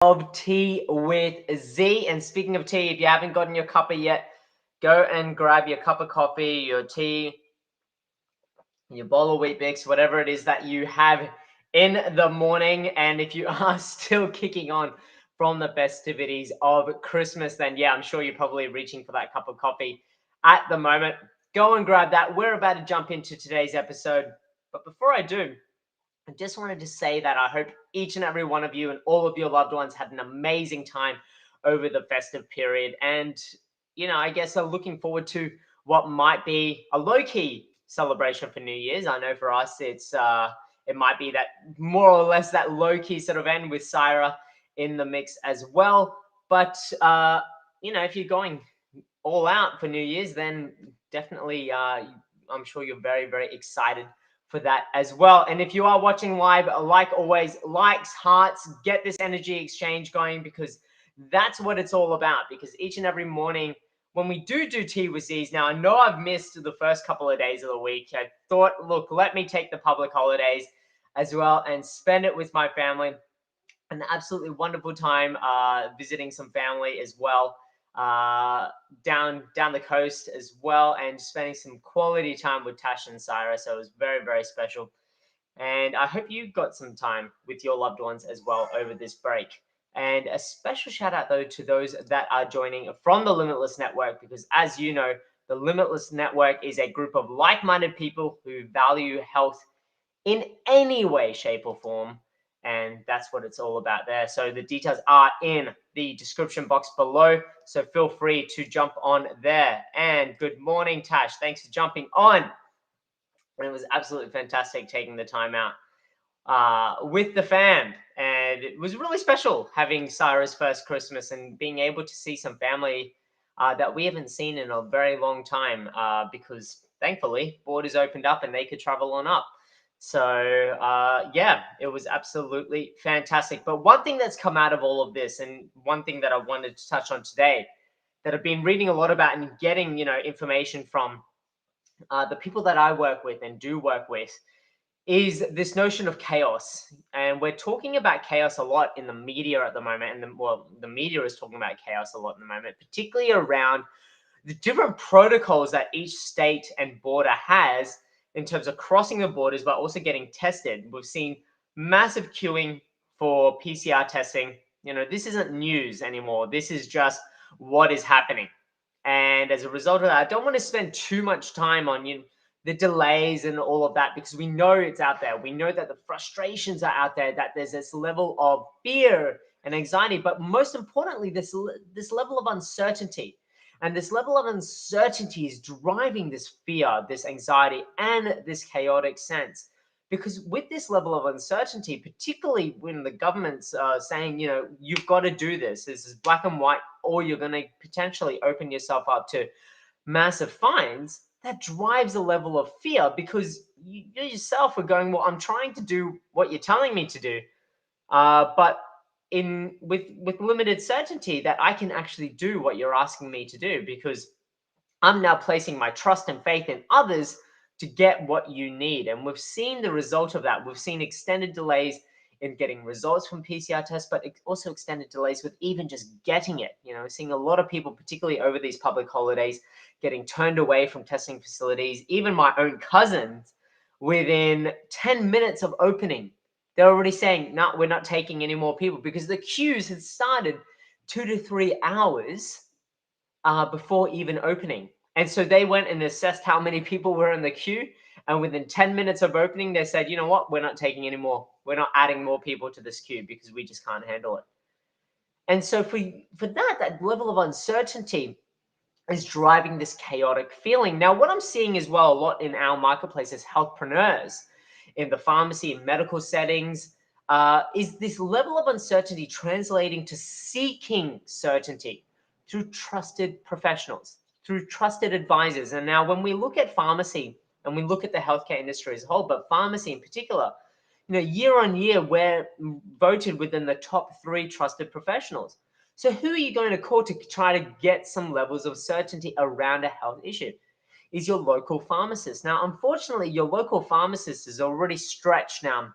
of Tea with Z. And speaking of tea, if you haven't gotten your cuppa yet, go and grab your cup of coffee, your tea, your bowl of wheat bix, whatever it is that you have in the morning. And if you are still kicking on from the festivities of Christmas, then yeah, I'm sure you're probably reaching for that cup of coffee at the moment. Go and grab that. We're about to jump into today's episode. But before I do, I just wanted to say that I hope each and every one of you and all of your loved ones had an amazing time over the festive period. And, I guess I'm looking forward to what might be a low-key celebration for New Year's. I know for us, it might be that more or less that low-key sort of end with Syra in the mix as well. But, if you're going all out for New Year's, then definitely I'm sure you're very, very excited for that as well. And if you are watching live, like always, likes, hearts, get this energy exchange going, because that's what it's all about. Because each and every morning when we do tea with Z's, now I know I've missed the first couple of days of the week. I thought, look, let me take the public holidays as well and spend it with my family. An absolutely wonderful time visiting some family as well, down the coast as well, and spending some quality time with Tash and Syra. So it was very, very special. And I hope you got some time with your loved ones as well over this break. And a special shout out, though, to those that are joining from the Limitless Network, because as you know, the Limitless Network is a group of like-minded people who value health in any way, shape, or form. And that's what it's all about there. So the details are in the description box below. So feel free to jump on there. And good morning, Tash. Thanks for jumping on. And it was absolutely fantastic taking the time out with the fam. And it was really special having Syra's first Christmas and being able to see some family that we haven't seen in a very long time, because thankfully borders opened up and they could travel on up. So yeah, it was absolutely fantastic. But one thing that's come out of all of this, and one thing that I wanted to touch on today, that I've been reading a lot about and getting information from the people that I work with and do work with, is this notion of chaos. And we're talking about chaos a lot in the media at the moment. And the media is talking about chaos a lot in the moment, particularly around the different protocols that each state and border has in terms of crossing the borders, but also getting tested. We've seen massive queuing for PCR testing. This isn't news anymore. This is just what is happening. And as a result of that, I don't want to spend too much time on the delays and all of that, because we know it's out there. We know that the frustrations are out there, that there's this level of fear and anxiety, but most importantly, this level of uncertainty. And this level of uncertainty is driving this fear, this anxiety, and this chaotic sense. Because with this level of uncertainty, particularly when the government's saying, you've got to do this is black and white, or you're going to potentially open yourself up to massive fines, that drives a level of fear, because you yourself are going, well, I'm trying to do what you're telling me to do, but with limited certainty that I can actually do what you're asking me to do, because I'm now placing my trust and faith in others to get what you need. And we've seen the result of that. We've seen extended delays in getting results from PCR tests, but also extended delays with even just getting it. Seeing a lot of people, particularly over these public holidays, getting turned away from testing facilities. Even my own cousins, within 10 minutes of opening, they're already saying, no, we're not taking any more people, because the queues had started 2 to 3 hours before even opening. And so they went and assessed how many people were in the queue. And within 10 minutes of opening, they said, you know what, we're not taking any more. We're not adding more people to this queue, because we just can't handle it. And so for that level of uncertainty is driving this chaotic feeling. Now, what I'm seeing as well a lot in our marketplace as healthpreneurs in the pharmacy and medical settings is this level of uncertainty translating to seeking certainty through trusted professionals, through trusted advisors. And now when we look at pharmacy and we look at the healthcare industry as a whole, but pharmacy in particular, year on year, we're voted within the top 3 trusted professionals. So who are you going to call to try to get some levels of certainty around a health issue? Is your local pharmacist. Now, unfortunately, your local pharmacist is already stretched now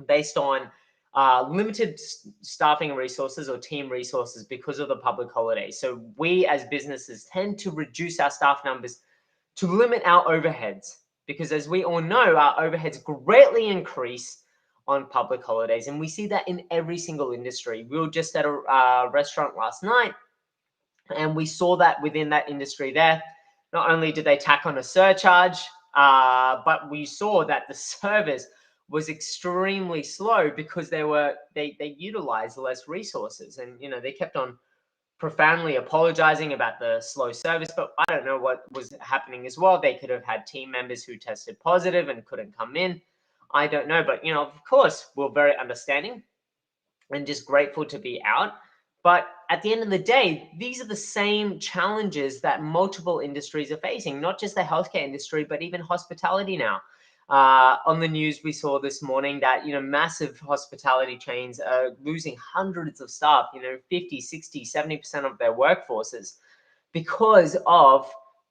based on limited staffing resources or team resources because of the public holidays. So we as businesses tend to reduce our staff numbers to limit our overheads, because as we all know, our overheads greatly increase on public holidays. And we see that in every single industry. We were just at a restaurant last night, and we saw that within that industry there, not only did they tack on a surcharge, but we saw that the service was extremely slow because they utilized less resources. And they kept on profoundly apologizing about the slow service, but I don't know what was happening as well. They could have had team members who tested positive and couldn't come in. I don't know, but of course, we're very understanding and just grateful to be out. But at the end of the day, these are the same challenges that multiple industries are facing, not just the healthcare industry, but even hospitality now. On the news, we saw this morning that, massive hospitality chains are losing hundreds of staff, 50, 60, 70% of their workforces because of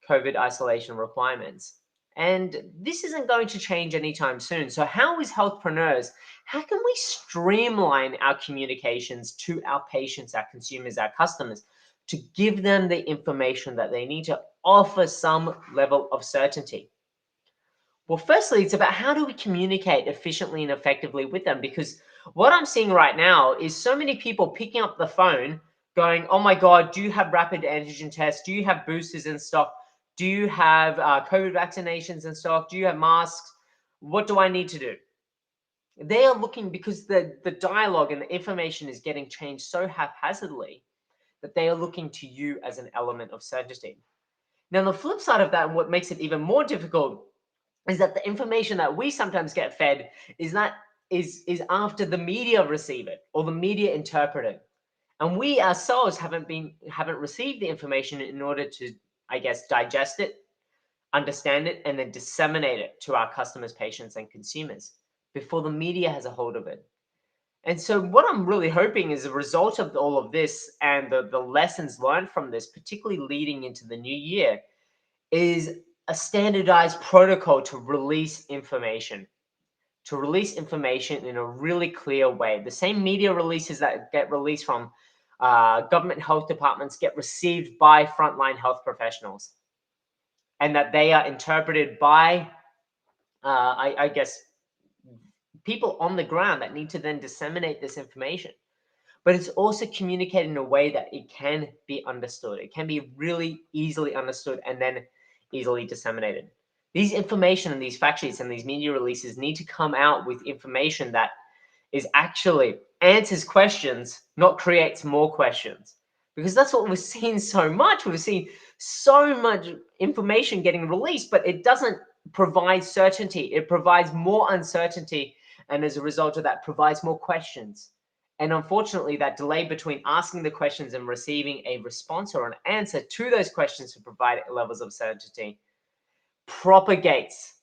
COVID isolation requirements. And this isn't going to change anytime soon. So how can we streamline our communications to our patients, our consumers, our customers, to give them the information that they need to offer some level of certainty? Well, firstly, it's about how do we communicate efficiently and effectively with them? Because what I'm seeing right now is so many people picking up the phone going, oh my God, do you have rapid antigen tests? Do you have boosters in stock? Do you have COVID vaccinations in stock? Do you have masks? What do I need to do? They are looking, because the dialogue and the information is getting changed so haphazardly, that they are looking to you as an element of certainty. Now, the flip side of that, and what makes it even more difficult, is that the information that we sometimes get fed is after the media receive it or the media interpret it. And we ourselves haven't received the information in order to, I guess, digest it, understand it, and then disseminate it to our customers, patients, and consumers before the media has a hold of it. And so what I'm really hoping is a result of all of this and the lessons learned from this, particularly leading into the new year, is a standardized protocol to release information in a really clear way. The same media releases that get released from government health departments get received by frontline health professionals, and that they are interpreted by, I guess, people on the ground that need to then disseminate this information. But it's also communicated in a way that it can be understood. It can be really easily understood and then easily disseminated. These information and these fact sheets and these media releases need to come out with information that is actually answers questions, not creates more questions. Because that's what we've seen so much. We've seen so much information getting released, but it doesn't provide certainty. It provides more uncertainty, and as a result of that, provides more questions. And unfortunately, that delay between asking the questions and receiving a response or an answer to those questions to provide levels of certainty propagates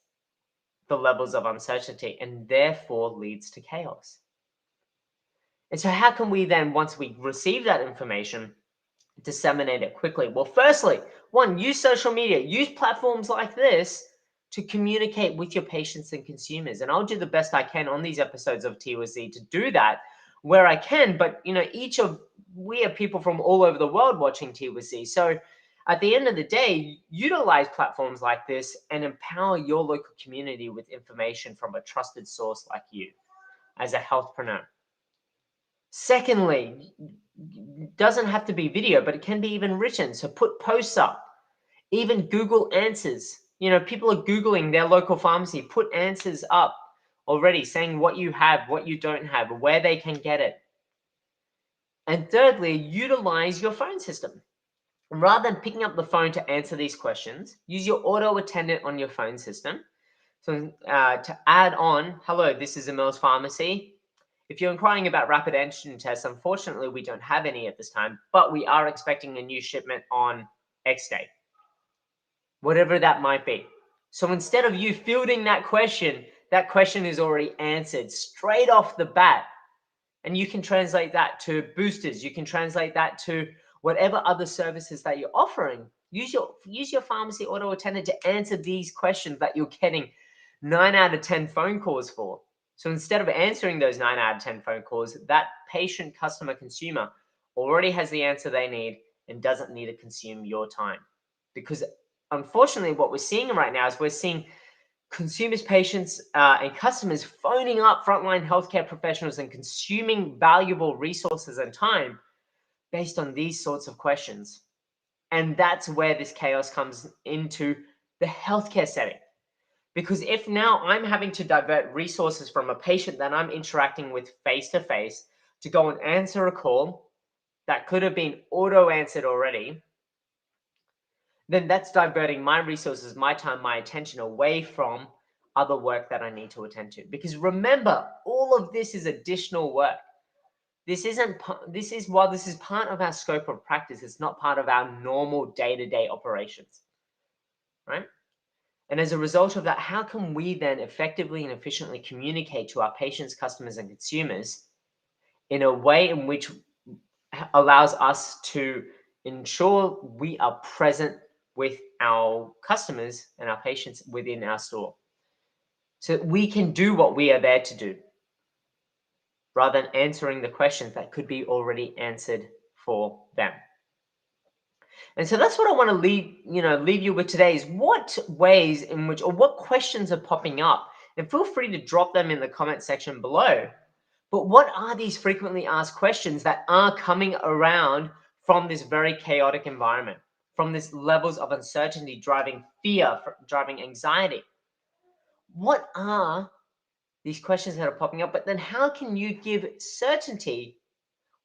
the levels of uncertainty and therefore leads to chaos. And so how can we then, once we receive that information, disseminate it quickly? Well, firstly, one, use social media, use platforms like this to communicate with your patients and consumers. And I'll do the best I can on these episodes of T with Z to do that where I can. But, we have people from all over the world watching T with Z. So at the end of the day, utilize platforms like this and empower your local community with information from a trusted source like you as a healthpreneur. Secondly, doesn't have to be video, but it can be even written. So put posts up, even Google answers. People are Googling their local pharmacy. Put answers up already saying what you have, what you don't have, where they can get it. And thirdly, utilize your phone system. Rather than picking up the phone to answer these questions, use your auto attendant on your phone system. So to add on, hello, this is Emil's Pharmacy. If you're inquiring about rapid antigen tests, unfortunately, we don't have any at this time, but we are expecting a new shipment on X date, whatever that might be. So instead of you fielding that question is already answered straight off the bat. And you can translate that to boosters. You can translate that to whatever other services that you're offering. Use your pharmacy auto attendant to answer these questions that you're getting 9 out of 10 phone calls for. So instead of answering those 9 out of 10 phone calls, that patient, customer, consumer already has the answer they need and doesn't need to consume your time. Because unfortunately, what we're seeing right now is we're seeing consumers, patients, and customers phoning up frontline healthcare professionals and consuming valuable resources and time based on these sorts of questions. And that's where this chaos comes into the healthcare setting. Because if now I'm having to divert resources from a patient that I'm interacting with face to face to go and answer a call that could have been auto answered already, then that's diverting my resources, my time, my attention away from other work that I need to attend to. Because remember, all of this is additional work. This is part of our scope of practice, it's not part of our normal day-to-day operations, right? And as a result of that, how can we then effectively and efficiently communicate to our patients, customers, and consumers in a way in which allows us to ensure we are present with our customers and our patients within our store, so that we can do what we are there to do, rather than answering the questions that could be already answered for them. And so that's what I want to leave you with today, is what ways in which, or what questions are popping up, and feel free to drop them in the comment section below. But what are these frequently asked questions that are coming around from this very chaotic environment, from this levels of uncertainty, driving fear, driving anxiety? What are these questions that are popping up? But then how can you give certainty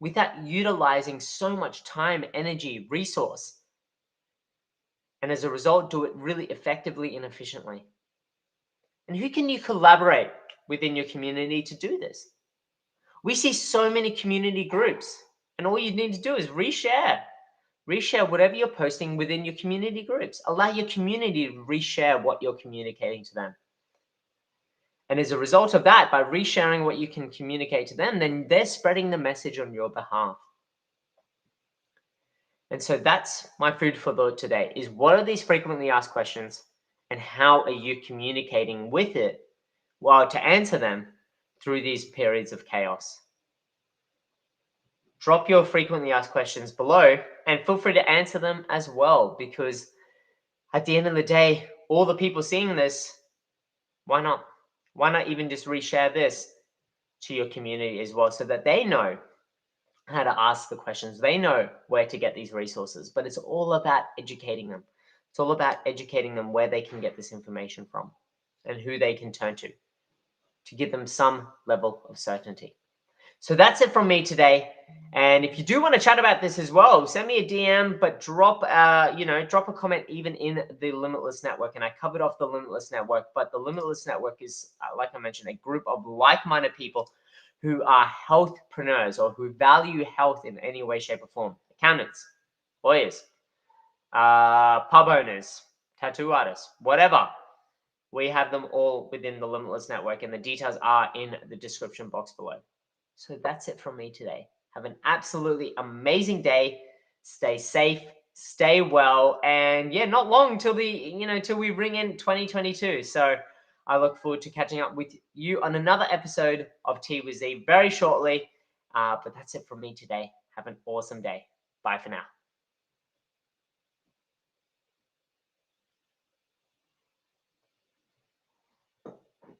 without utilizing so much time, energy, resource? And as a result, do it really effectively and efficiently. And who can you collaborate within your community to do this? We see so many community groups, and all you need to do is reshare whatever you're posting within your community groups. Allow your community to reshare what you're communicating to them. And as a result of that, by resharing what you can communicate to them, then they're spreading the message on your behalf. And so that's my food for thought today, is what are these frequently asked questions and how are you communicating with it, well, to answer them through these periods of chaos? Drop your frequently asked questions below and feel free to answer them as well, because at the end of the day, all the people seeing this, why not? Why not even just reshare this to your community as well, so that they know how to ask the questions, they know where to get these resources. But it's all about educating them. It's all about educating them where they can get this information from and who they can turn to give them some level of certainty. So that's it from me today. And if you do want to chat about this as well, send me a DM, but drop a comment even in the Limitless Network. And I covered off the Limitless Network, but the Limitless Network is, like I mentioned, a group of like-minded people who are healthpreneurs or who value health in any way, shape, or form. Accountants, lawyers, pub owners, tattoo artists, whatever. We have them all within the Limitless Network, and the details are in the description box below. So that's it from me today. Have an absolutely amazing day. Stay safe, stay well, and yeah, not long till we ring in 2022. So I look forward to catching up with you on another episode of Tea with Z very shortly. But that's it from me today. Have an awesome day. Bye for now.